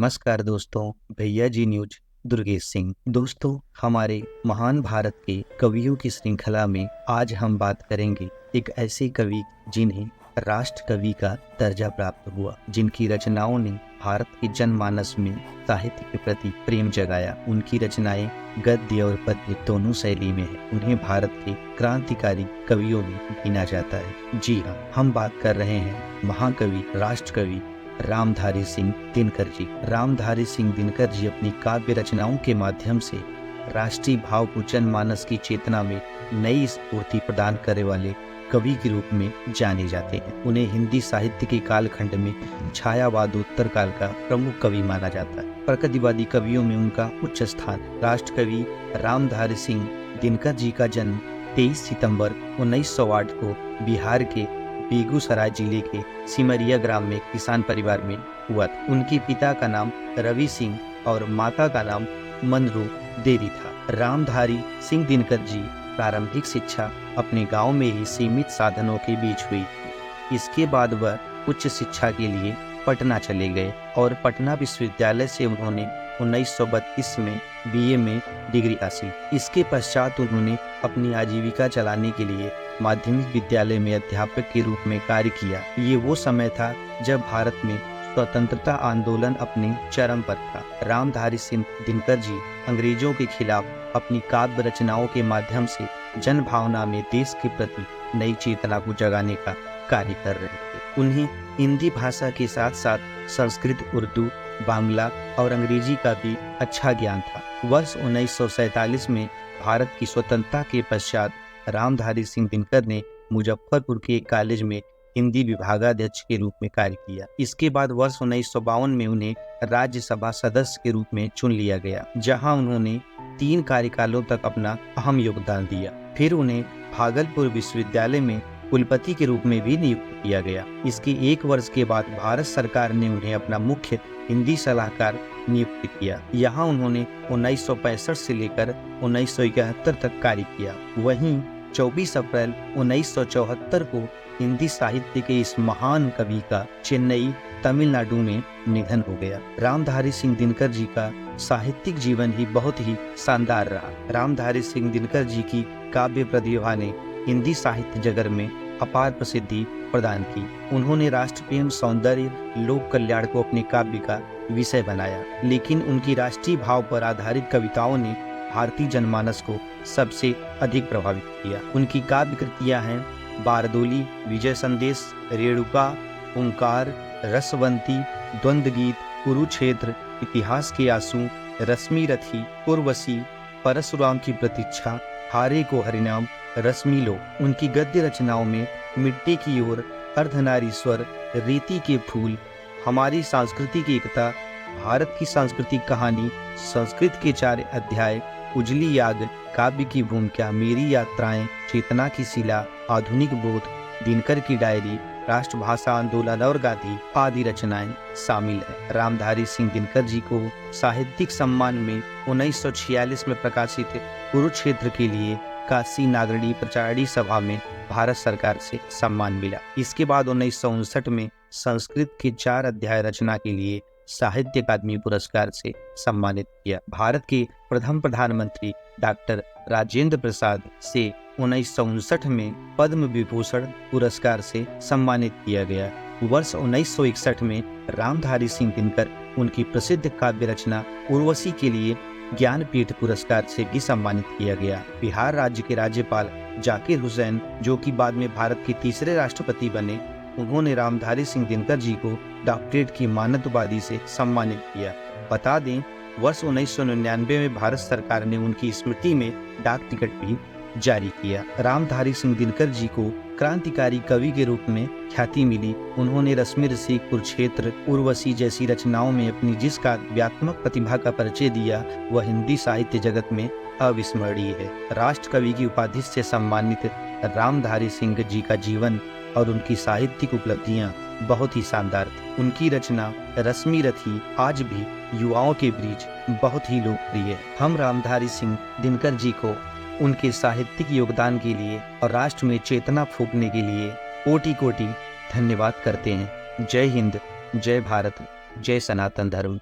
नमस्कार दोस्तों, भैया जी न्यूज दुर्गेश सिंह। दोस्तों, हमारे महान भारत के कवियों की श्रृंखला में आज हम बात करेंगे एक ऐसे कवि जिन्हें राष्ट्र कवि का दर्जा प्राप्त हुआ, जिनकी रचनाओं ने भारत के जनमानस में साहित्य के प्रति प्रेम जगाया। उनकी रचनाएं गद्य और पद्य दोनों शैली में है। उन्हें भारत के क्रांतिकारी कवियों में गिना जाता है। जी हाँ, हम बात कर रहे हैं महाकवि राष्ट्र कवि रामधारी सिंह दिनकर जी। रामधारी सिंह दिनकर जी अपनी काव्य रचनाओं के माध्यम से राष्ट्रीय भाव को जनमानस की चेतना में नई स्फूर्ति प्रदान करने वाले कवि के रूप में जाने जाते हैं। उन्हें हिंदी साहित्य के कालखंड में छायावादोत्तर काल का प्रमुख कवि माना जाता है। प्रगतिवादी कवियों में उनका उच्च स्थान। राष्ट्र कवि रामधारी सिंह दिनकर जी का जन्म 23 सितंबर 1908 को बिहार के बेगूसराय जिले के सिमरिया ग्राम में किसान परिवार में हुआ था। उनके पिता का नाम रवि सिंह और माता का नाम मनरू देवी था। रामधारी सिंह दिनकर जी प्रारंभिक शिक्षा अपने गांव में ही सीमित साधनों के बीच हुई। इसके बाद वह उच्च शिक्षा के लिए पटना चले गए और पटना विश्वविद्यालय से उन्होंने 1932 में बीए में डिग्री हासिल। इसके पश्चात उन्होंने अपनी आजीविका चलाने के लिए माध्यमिक विद्यालय में अध्यापक के रूप में कार्य किया। ये वो समय था जब भारत में स्वतंत्रता आंदोलन अपने चरम पर था। रामधारी सिंह दिनकर जी अंग्रेजों के खिलाफ अपनी काव्य रचनाओं के माध्यम से जन भावना में देश के प्रति नई चेतना को जगाने का कार्य कर रहे थे। उन्हें हिंदी भाषा के साथ साथ संस्कृत, उर्दू, बांग्ला और अंग्रेजी का भी अच्छा ज्ञान था। वर्ष 1947 में भारत की स्वतंत्रता के पश्चात रामधारी सिंह दिनकर ने मुजफ्फरपुर के एक कॉलेज में हिंदी विभागाध्यक्ष के रूप में कार्य किया। इसके बाद वर्ष 1952 में उन्हें राज्यसभा सदस्य के रूप में चुन लिया गया, जहां उन्होंने 3 कार्यकालों तक अपना अहम योगदान दिया। फिर उन्हें भागलपुर विश्वविद्यालय में कुलपति के रूप में भी नियुक्त किया गया। इसके 1 वर्ष के बाद भारत सरकार ने उन्हें अपना मुख्य हिंदी सलाहकार नियुक्त किया। यहाँ उन्होंने 1965 से लेकर 1971 तक कार्य किया। वहीं 24 अप्रैल 1974 को हिंदी साहित्य के इस महान कवि का चेन्नई, तमिलनाडु में निधन हो गया। रामधारी सिंह दिनकर जी का साहित्यिक जीवन ही बहुत ही शानदार रहा। रामधारी सिंह दिनकर जी की काव्य प्रतिभा ने हिंदी साहित्य जगत में अपार प्रसिद्धि प्रदान की। उन्होंने राष्ट्र प्रेम, सौंदर्य, लोक कल्याण को अपने काव्य का विषय बनाया, लेकिन उनकी राष्ट्रीय भाव पर आधारित कविताओं ने भारतीय जनमानस को सबसे अधिक प्रभावित किया। उनकी काव्य कृतियां हैं बारदोली, विजय संदेश, रेणुका, ओंकार, रसवंती, द्वंद्व गीत, कुरुक्षेत्र, इतिहास के आंसू, रश्मि रथी, उर्वशी, परशुराम की प्रतीक्षा, हारे को हरिनाम, रश्मिलो। उनकी गद्य रचनाओं में मिट्टी की ओर, अर्धनारीश्वर, रेती के फूल, हमारी सांस्कृतिक एकता, भारत की सांस्कृतिक कहानी, संस्कृत के 4 अध्याय, उजली याद, काव्य की भूमिका, मेरी यात्राएं, चेतना की शिला, आधुनिक बोध, दिनकर की डायरी, राष्ट्रभाषा आंदोलन और गांधी आदि रचनाएं शामिल है। रामधारी सिंह दिनकर जी को साहित्यिक सम्मान में 1946 में प्रकाशित कुरुक्षेत्र के लिए काशी नागरणी प्रचारणी सभा में भारत सरकार से सम्मान मिला। इसके बाद 1959 में संस्कृत के 4 अध्याय रचना के लिए साहित्य अकादमी पुरस्कार से सम्मानित किया। भारत के प्रथम प्रधानमंत्री डॉक्टर राजेंद्र प्रसाद से 1959 में पद्म विभूषण पुरस्कार से सम्मानित किया गया। वर्ष 1961 में रामधारी सिंह दिनकर उनकी प्रसिद्ध काव्य रचना उर्वशी के लिए ज्ञानपीठ पुरस्कार से भी सम्मानित किया गया। बिहार राज्य के राज्यपाल जाकिर हुसैन, जो कि बाद में भारत के तीसरे राष्ट्रपति बने, उन्होंने रामधारी सिंह दिनकर जी को डॉक्टरेट की मानद उपाधि से सम्मानित किया। बता दें, वर्ष 1999 में भारत सरकार ने उनकी स्मृति में डाक टिकट भी जारी किया। रामधारी सिंह दिनकर जी को क्रांतिकारी कवि के रूप में ख्याति मिली। उन्होंने रश्मि रथी, कुरुक्षेत्र, उर्वशी जैसी रचनाओं में अपनी जिस काव्यात्मक प्रतिभा का परिचय दिया, वह हिंदी साहित्य जगत में अविस्मरणीय है। राष्ट्र कवि की उपाधि से सम्मानित रामधारी सिंह जी का जीवन और उनकी साहित्यिक उपलब्धियां बहुत ही शानदार थी। उनकी रचना रश्मि रथी आज भी युवाओं के बीच बहुत ही लोकप्रिय है। हम रामधारी सिंह दिनकर जी को उनके साहित्यिक योगदान के लिए और राष्ट्र में चेतना फूंकने के लिए कोटि कोटि धन्यवाद करते हैं। जय हिंद, जय भारत, जय सनातन धर्म।